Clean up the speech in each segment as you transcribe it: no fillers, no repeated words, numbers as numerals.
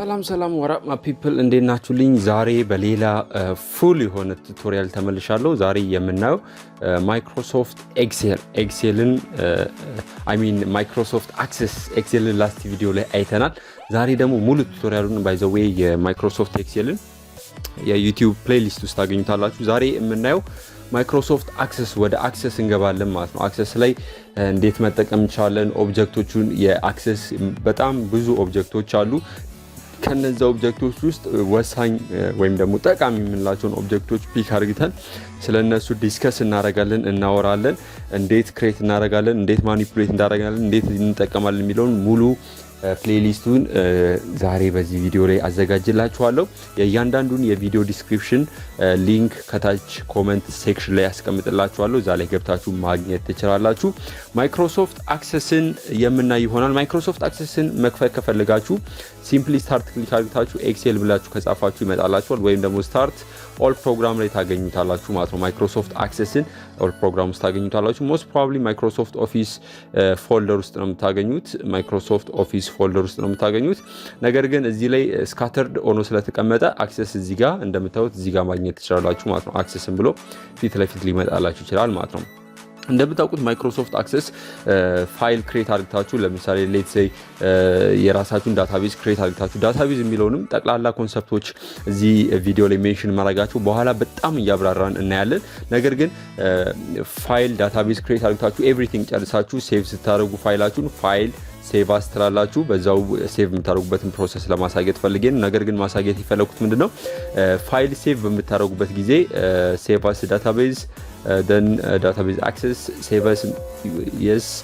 ሰላም ወራፕ ማ ፒፕል እንዴት ናችሁልኝ? ዛሬ በሌላ ፉል የሆነ ቱቶሪያል ተመልሻለሁ። ዛሬ የምናየው ማይክሮሶፍት ኤክሴልን ማይክሮሶፍት አክሰስ ኤክሴልን ላስት ቪዲዮ ላይ አይተናል። ዛሬ ደግሞ ሙሉ ቱቶሪያሉን ባይ ዘ ዌይ የማይክሮሶፍት ኤክሴልን የዩቲዩብ ፕሌሊስት ውስጥ ታገኙታላችሁ። ዛሬ የምናየው ማይክሮሶፍት አክሰስ ወደ አክሰስ እንገባለን ማለት ነው። አክሰስ ላይ እንዴት መጠቀም እንችላለን? ኦብጀክቶቹን የአክሰስ በጣም ብዙ ኦብጀክቶች አሉ። ከነዛ ኦብጀክቶች ውስጥ ወሳኝ ወይም ደግሞ ጠቃሚ የምንላቸውን ኦብጀክቶች ፒክ አድርገን ስለነሱ ዲስከስ እናደርጋለን፣ እናወራለን። እንዴት ክሬት እናደርጋለን፣ እንዴት ማኒፑሌት እናደርጋለን፣ እንዴት እንጠቀማለን የሚለውን ሙሉ ፕሌሊስቱን ዛሬ በዚህ ቪዲዮ ላይ አዘጋጅላችኋለሁ። የእያንዳንዱን የቪዲዮ ዲስክሪፕሽን ሊንክ ከታች ኮሜንት ሴክሽን ላይ ያስቀምጥላችኋለሁ። እዛ ላይ ገብታችሁ ማግኘት ትችላላችሁ። ማይክሮሶፍት አክሰስን የምናይ ይሆናል። ማይክሮሶፍት አክሰስን መክፈት ከፈለጋችሁ ሲምፕሊ ስታርት ክሊክ አድርጋችሁ ኤክሴል ብላችሁ ከጻፋችሁ ይመጣላችኋል። ወይም ደግሞ ስታርት ኦል ፕሮግራም ላይ ታገኙታላችሁ ማለት ነው። ማይክሮሶፍት አክሰስን ኦል ፕሮግራም ውስጥ ታገኙታላችሁ። ሞስት ፕሮባብሊ ማይክሮሶፍት ኦፊስ ፎልደር ውስጥ ነው የምታገኙት። ማይክሮሶፍት ኦፊስ ፎልደር ውስጥ ነው የምታገኙት። ነገር ግን እዚህ ላይ ስካተርድ ሆኖ ስለተቀመጠ አክሰስ እዚህ ጋር እንደምታዩት እዚህ ጋር ማግኘት ትችላላችሁ ማለት ነው። አክሰስን ብሎ ፊት ለፊት ሊመጣላችሁ ይችላል ማለት ነው። እንደምታውቁት ማይክሮሶፍት አክሰስ ፋይል ክሬት አድርጋችሁ ለምሳሌ ሌትስ ሴይ የራሳችሁን ዳታቤዝ ክሬት አድርጋችሁ ዳታቤዝ የሚለውንም ጠቅላላ ኮንሰፕቶች እዚህ ቪዲዮ ላይ ሜንሽን ማድረጋችሁ በኋላ በጣም እያብራራን እናያለን። ነገር ግን ፋይል ዳታቤዝ ክሬት አድርጋችሁ ኤቭሪቲንግ ጨርሳችሁ ሴቭ ስታደርጉ ፋይላችሁን ፋይል ሴቭ አስተላላችሁ በዛው ሴቭ የምታደርጉበትን ፕሮሰስ ለማሳየት ፈልጌ ነው። ነገር ግን ማሳየት የፈለኩት ምንድነው ፋይል ሴቭ በምታደርጉበት ጊዜ ሴቭ አስ ዳታቤዝ then database access save as yes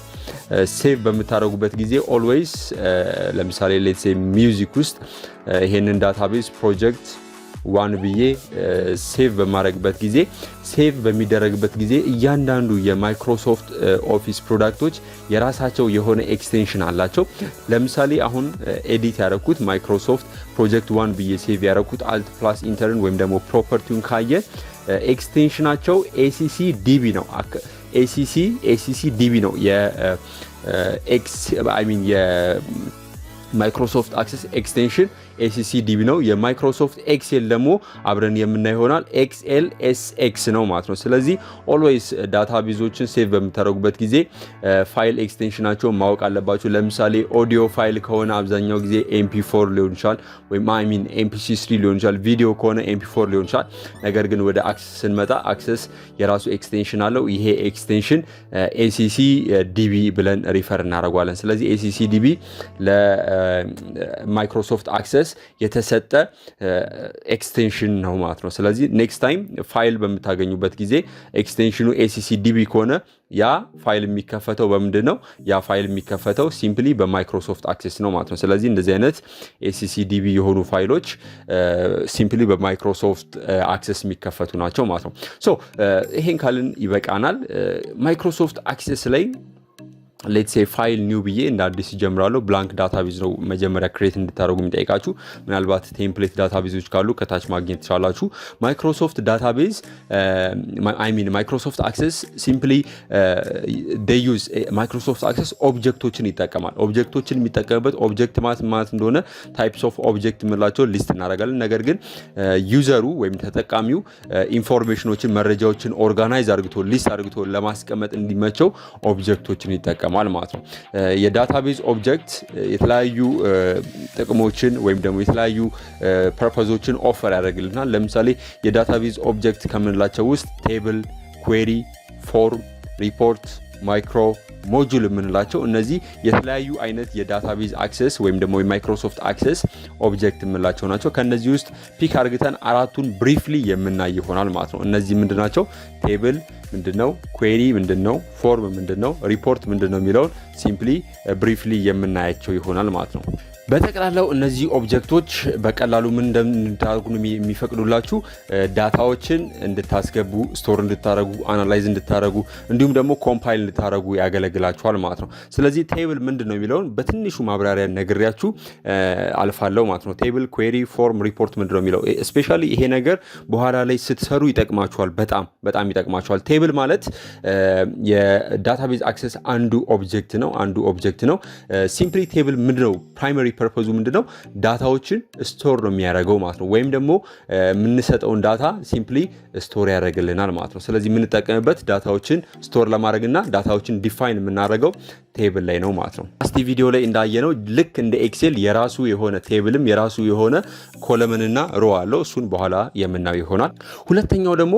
ሴቭ በምታደርጉበት ጊዜ ኦልዌይስ ለምሳሌ ሌትስ ሴይ ሚውዚክ ውስጥ ይሄንን ዳታቤዝ ፕሮጀክት ዋን ብዬ ሴቭ በማድረግበት ጊዜ ሴቭ በሚደረግበት ጊዜ እያንዳንዱ የማይክሮሶፍት ኦፊስ ፕሮዳክቶች የራሳቸው የሆነ ኤክስቴንሽን አላቸው። ለምሳሌ አሁን ኤዲት ያደረኩት ማይክሮሶፍት ፕሮጀክት ዋን ብዬ ሴቭ ያደረኩት አልት ፕላስ ኢንተርን ወይም ደግሞ ፕሮፐርቲውን ካየ ኤክስቴንሽናቸው ኤሲሲ ዲቢ ነው። ኤሲሲ ዲቢ ነው የማይክሮሶፍት አክሰስ ኤክስቴንሽን ኤሲሲ ዲቢ ነው። የማይክሮሶፍት ኤክሴል ደግሞ አብረን የምናይ ይሆናል ኤክስኤልኤስኤክስ ነው ማለት ነው። ስለዚህ ኦልዌይስ ዳታቤዞችን ሴቭ በምታደርጉበት ጊዜ ፋይል ኤክስቴንሽናቸውን ማወቅ አለባችሁ። ለምሳሌ ኦዲዮ ፋይል ከሆነ አብዛኛው ጊዜ ኤምፒ4 ሊሆን ይችላል ወይም ኤምፒሲ3 ሊሆን ይችላል። ቪዲዮ ከሆነ ኤምፒ4 ሊሆን ይችላል። ነገር ግን ወደ አክሰስ ስንመጣ አክሰስ የራሱ ኤክስቴንሽን አለው። ይሄ ኤክስቴንሽን ኤሲሲ ዲቢ ብለን ሪፈር እናደርጋለን። ስለዚህ ኤሲሲ ዲቢ ለማይክሮሶፍት አክሰስ የተሰጠ ኤክስቴንሽን ነው ማለት ነው። ስለዚህ ኔክስት ታይም ፋይል በምታገኙበት ጊዜ ኤክስቴንሽኑ ኤሲሲ ዲቢ ከሆነ ያ ፋይል የሚከፈተው በምንድን ነው? ያ ፋይል የሚከፈተው ሲምፕሊ በማይክሮሶፍት አክሰስ ነው ማለት ነው። ስለዚህ እንደዚህ አይነት ኤሲሲ ዲቢ የሆኑ ፋይሎች ሲምፕሊ በማይክሮሶፍት አክሰስ የሚከፈቱ ናቸው ማለት ነው። ሶ ይሄን ካልን ይበቃናል። ማይክሮሶፍት አክሰስ ላይ ሌትስ ሴይ ፋይል ኒው ብዬ እንደ አዲስ ጀምራለሁ። ብላንክ ዳታቤዝ ነው መጀመሪያ ክሬት እንድታደርጉ የሚጠይቃችሁ። ምናልባት ቴምፕሌት ዳታቤዞች ካሉ ከታች ማግኘት ትችላላችሁ። ማይክሮሶፍት ዳታቤዝ ማይክሮሶፍት አክሰስ ሲምፕሊ ዩዝ ማይክሮሶፍት አክሰስ ኦብጀክቶችን ይጠቀማል። ኦብጀክቶችን የሚጠቀምበት ኦብጀክት ማለት እንደሆነ ታይፕስ ኦፍ ኦብጀክት የምንላቸው ሊስት እናደርጋለን። ነገር ግን ዩዘሩ ወይም ተጠቃሚው ኢንፎርሜሽኖችን መረጃዎችን ኦርጋናይዝ አድርግቶ ሊስት አድርግቶ ለማስቀመጥ እንዲመቸው ኦብጀክቶችን ይጠቀማል ማለት ነው። የዳታቤዝ ኦብጀክት የተለያዩ ጥቅሞችን ወይም ደግሞ የተለያዩ ፐርፐዞችን ኦፈር ያደርግልናል። ለምሳሌ የዳታቤዝ ኦብጀክት ከምንላቸው ውስጥ ቴብል፣ ኩዌሪ፣ ፎርም፣ ሪፖርት፣ ማይክሮ ሞጁል የምንላቸው እነዚህ የተለያዩ አይነት የዳታቤዝ አክሰስ ወይም ደግሞ የማይክሮሶፍት አክሰስ ኦብጀክት የምንላቸው ናቸው። ከነዚህ ውስጥ ፒክ አድርገን አራቱን ብሪፍሊ የምናይ ይሆናል ማለት ነው። እነዚህ ምንድናቸው? ቴብል ምንድነው? ኩዌሪ ምንድነው? ፎርም ምንድነው? ሪፖርት ምንድነው የሚለውን ሲምፕሊ ብሪፍሊ የምናያቸው ይሆናል ማለት ነው። በተቀላላው እነዚህ ኦብጀክቶች በቀላሉ ምን እንደምታደርጉ የሚፈቅዱላችሁ ዳታዎችን እንድታስገቡ፣ ስቶር እንድታረጉ፣ አናላይዝ እንድታረጉ እንዲሁም ደግሞ ኮምፓይል እንድታረጉ ያገለግላችኋል ማለት ነው። ስለዚህ ቴብል ምንድነው የሚለውን በትንሹ ማብራሪያ ነግሬያችሁ አልፋለሁ ማለት ነው። ቴብል፣ ኩዌሪ፣ ፎርም፣ ሪፖርት ምንድነው የሚለው ስፔሻሊ ይሄ ነገር በኋላ ላይ ስትሰሩ ይጠቅማችኋል፣ በጣም ይጠቅማችኋል። ቴብል ማለት የዳታቤዝ አክሰስ አንዱ ኦብጀክት ነው። ሲምፕሊ ቴብል ምንድነው ፕራይመሪ ፐርፐዙ ምንድነው ዳታዎችን ስቶር ነው የሚያደርገው ማለት ነው ወይም ደግሞ የምንሰጠውን ዳታ ሲምፕሊ ስቶር ያደርግልናል ማለት ነው ስለዚህ የምንጠቀምበት ዳታዎችን ስቶር ለማድረግና ዳታዎችን ዲፋይን የምናደርገው ቴብል ላይ ነው ማለት ነው አስቲ ቪዲዮ ላይ እንዳየነው ልክ እንደ ኤክሴል የራሱ የሆነ ቴብልም የራሱ የሆነ ኮለምንና ሮ አለው እሱን በኋላ የምናየው ይሆናል ሁለተኛው ደግሞ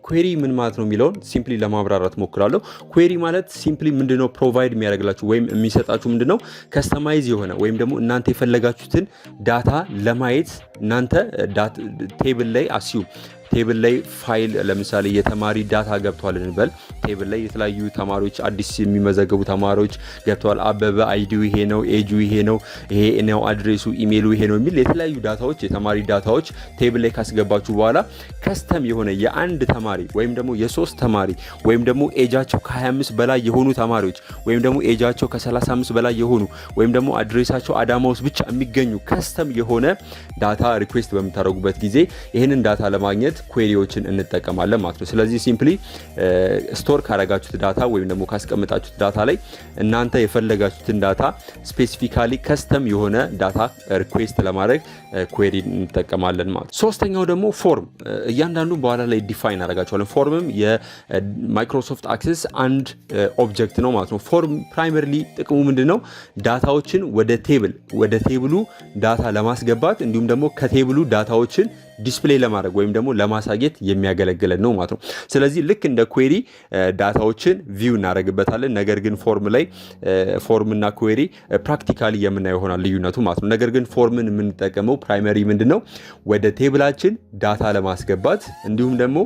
ኩዌሪ ምን ማለት ነው የሚለውን ሲምፕሊ ለማብራራት ሞክራለሁ ኩዌሪ ማለት ሲምፕሊ ምንድነው ፕሮቫይድ የሚያደርግላችሁ ወይም የሚሰጣችሁ ምንድነው ከስተማይዝ የሆነ ወይም ደግሞ እናንተ የፈለጋችሁትን ዳታ ለማየት እናንተ ቴብል ላይ አስዩ ቴብል ላይ ፋይል ለምሳሌ የተማሪ ዳታ ገብቷል እንበል ቴብል ላይ የተለያዩ ተማሪዎች አዲስ የሚመዘገቡ ተማሪዎች ገብቷል አበበ አይዲው ይሄ ነው ኤጁ ይሄ ነው ይሄ ነው አድሬሱ ኢሜሉ ይሄ ነው የሚል የተለያዩ ዳታዎች የተማሪ ዳታዎች ቴብል ላይ ካስገባችሁ በኋላ ከስተም የሆነ የአንድ ተማሪ ወይም ደግሞ የሶስት ተማሪ ወይም ደግሞ ኤጃቸው ከ25 በላይ የሆኑ ተማሪዎች ወይም ደግሞ ኤጃቸው ከ35 በላይ የሆኑ ወይም ደግሞ አድሬሳቸው አዳማ ውስጥ ብቻ የሚገኙ ከስተም የሆነ ዳታ ሪኩዌስት በመታረጉበት ጊዜ ይሄንን ዳታ ለማግኘት ኩዌሪዎችን እንጠቀማለን ማለት ነው ስለዚህ ሲምፕሊ ስቶር ካረጋችሁት ዳታ ወይም ደግሞ ካስቀመጣችሁት ዳታ ላይ እናንተ የፈለጋችሁትን ዳታ ስፔሲፊካሊ ከስተም የሆነ ዳታ ሪኩዌስት ለማድረግ ኩዌሪ እንጠቀማለን ማለት ሶስተኛው ደግሞ ፎርም እያንዳንዱ በኋላ ላይ ዲፋይን አረጋቸዋለን ፎርምም የማይክሮሶፍት አክሰስ አንድ ኦብጀክት ነው ማለት ነው ፎርም ፕራይመሪሊ ጥቅሙ ምንድነው ዳታዎችን ወደ ቴብሉ ዳታ ለማስገባት እንዲሁም ደግሞ ከቴብሉ ዳታዎችን ዲስፕሌይ ለማድረግ ወይም ደግሞ ለማሳየት የሚያገለግለን ነው ማለት ነው ስለዚህ ልክ እንደ ኩዌሪ ዳታዎችን ቪው እናደርግበታለን ነገር ግን ፎርም ላይ ፎርም እና ኩዌሪ ፕራክቲካሊ የምናየው ይሆናል ልዩነቱ ማለት ነው ነገር ግን ፎርምን የምንጠቀመው ፕራይመሪ ምንድነው ወደ ቴብላችን ዳታ ለማስገባት እንዲሁም ደግሞ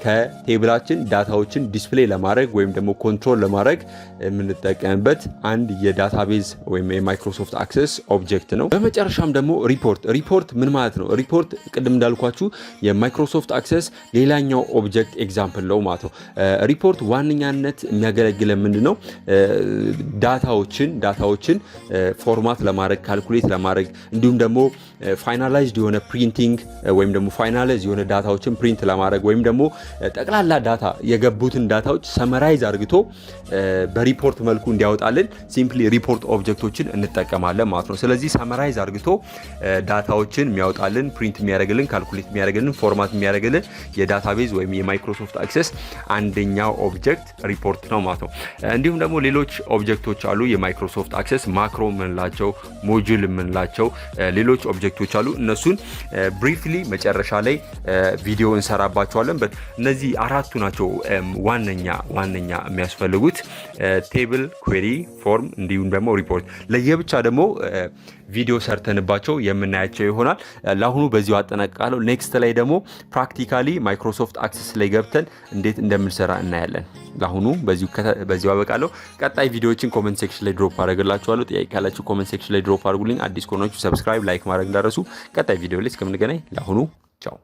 ከቴብላችን ዳታዎችን ዲስፕሌይ ለማድረግ ወይም ደግሞ ኮንትሮል ለማድረግ የምንጠቀምበት አንድ የዳታቤዝ ወይም የማይክሮሶፍት አክሰስ ኦብጀክት ነው በመጨረሻም ደግሞ ሪፖርት ምን ማለት ነው ሪፖርት ቅድም እንዳልኳችሁ የማይክሮሶፍት አክሰስ ሌላኛው ኦብጀክት ኤግዛምፕል ነው ማለት ነው ሪፖርት ዋነኛነት የሚያገለግለን ምንድነው ዳታዎችን ፎርማት ለማድረግ ካልኩሌት ለማድረግ እንዲሁም ደግሞ ፋይናላይዝድ የሆነ ፕሪንቲንግ ወይም ደግሞ ፋይናላይዝ የሆነ ዳታዎችን ፕሪንት ለማድረግ ወይም ደግሞ ጠቅላላ ዳታ የገቡትን ዳታዎች ሰመራይዝ አድርግቶ በሪፖርት መልኩ እንዲያወጣልን ሲምፕሊ ሪፖርት ኦብጀክቶችን እንጠቀማለን ማለት ነው ስለዚህ ሰመራይዝ አድርግቶ ዳታዎችን የሚያወጣልን ፕሪንት የሚያደርግልን ካልኩሌት የሚያደርግልን ፎርማት የሚያደርግልን የዳታቤዝ ወይም የማይክሮሶፍት አክሰስ አንደኛው ኦብጀክት ሪፖርት ነው ማለት ነው እንዲሁም ደግሞ ሌሎች ኦብጀክቶች አሉ የማይክሮሶፍት አክሰስ ማክሮ ምንላቸው ሞጁል ምንላቸው ሌሎች ኦብጀክቶች አሉ እነሱን ብሪፍሊ መጨረሻ ላይ ቪዲዮ እንሰራባቸዋለን እነዚህ አራቱ ናቸው ዋነኛ የሚያስፈልጉት ቴብል ኩዌሪ ፎርም እንዲሁም ደግሞ ሪፖርት ለየብቻ ደግሞ ቪዲዮ ሰርተንባቸው የምናያቸው ይሆናል ለአሁኑ በዚሁ አጠናቅቃለሁ ኔክስት ላይ ደግሞ ፕራክቲካሊ ማይክሮሶፍት አክሰስ ላይ ገብተን እንዴት እንደምንሰራ እናያለን ለአሁኑ በዚሁ አበቃለሁ ቀጣይ ቪዲዮዎችን ኮሜንት ሴክሽን ላይ ድሮፕ አደርግላችኋለሁ ጥያቄ ካላችሁ ኮሜንት ሴክሽን ላይ ድሮፕ አድርጉልኝ አዲስ ከሆናችሁ ሰብስክራይብ ላይክ ማድረግ እንዳትረሱ ቀጣይ ቪዲዮ ላይ እስከምንገናኝ ለአሁኑ ቻው